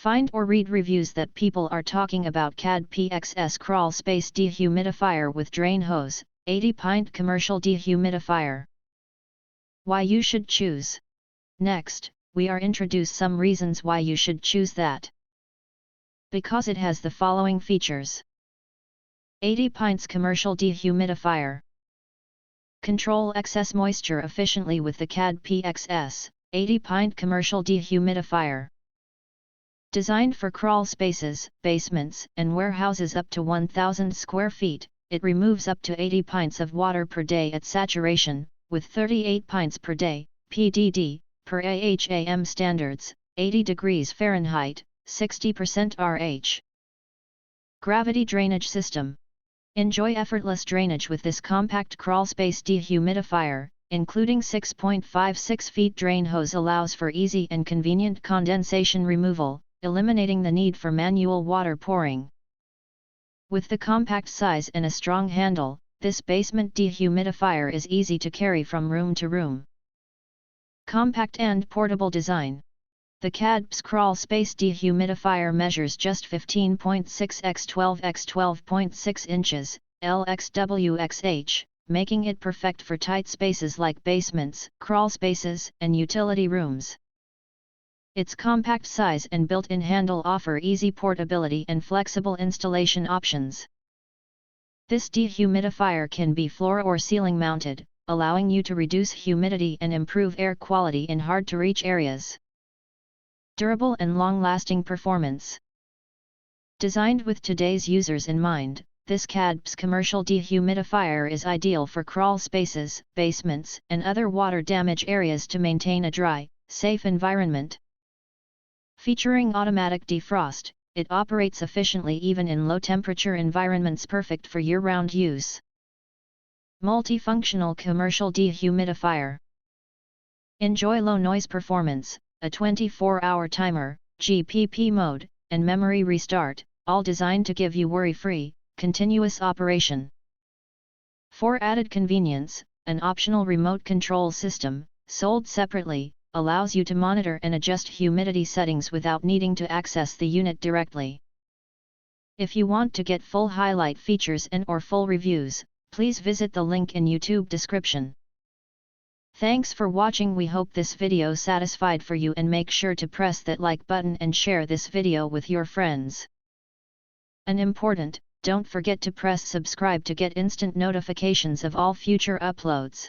Find or read reviews that people are talking about CADPXS Crawl Space Dehumidifier with Drain Hose, 80 Pint Commercial Dehumidifier. Why you should choose. Next, we are introduce some reasons why you should choose that. Because it has the following features. 80 Pints Commercial Dehumidifier. Control excess moisture efficiently with the CADPXS 80 Pint Commercial Dehumidifier. Designed for crawl spaces, basements, and warehouses up to 1,000 square feet, it removes up to 80 pints of water per day at saturation, with 38 pints per day, PDD, per AHAM standards, 80 degrees Fahrenheit, 60% RH. Gravity Drainage System. Enjoy effortless drainage with this compact crawl space dehumidifier, including 6.56 feet drain hose allows for easy and convenient condensation removal, eliminating the need for manual water pouring. With the compact size and a strong handle, this basement dehumidifier is easy to carry from room to room. Compact and portable design. The CADPXS Crawl Space Dehumidifier measures just 15.6 x 12 x 12.6 inches, LXWXH, making it perfect for tight spaces like basements, crawl spaces, and utility rooms. Its compact size and built-in handle offer easy portability and flexible installation options. This dehumidifier can be floor or ceiling mounted, allowing you to reduce humidity and improve air quality in hard-to-reach areas. Durable and long-lasting performance. Designed with today's users in mind, this CADPXS commercial dehumidifier is ideal for crawl spaces, basements, and other water damage areas to maintain a dry, safe environment. Featuring automatic defrost, it operates efficiently even in low-temperature environments, perfect for year-round use. Multifunctional commercial dehumidifier. Enjoy low-noise performance, a 24-hour timer, GPP mode, and memory restart, all designed to give you worry-free, continuous operation. For added convenience, an optional remote control system, sold separately, allows you to monitor and adjust humidity settings without needing to access the unit directly. If you want to get full highlight features and/or full reviews, please visit the link in YouTube description. Thanks for watching. We hope this video satisfied for you, and make sure to press that like button and share this video with your friends. And important, don't forget to press subscribe to get instant notifications of all future uploads.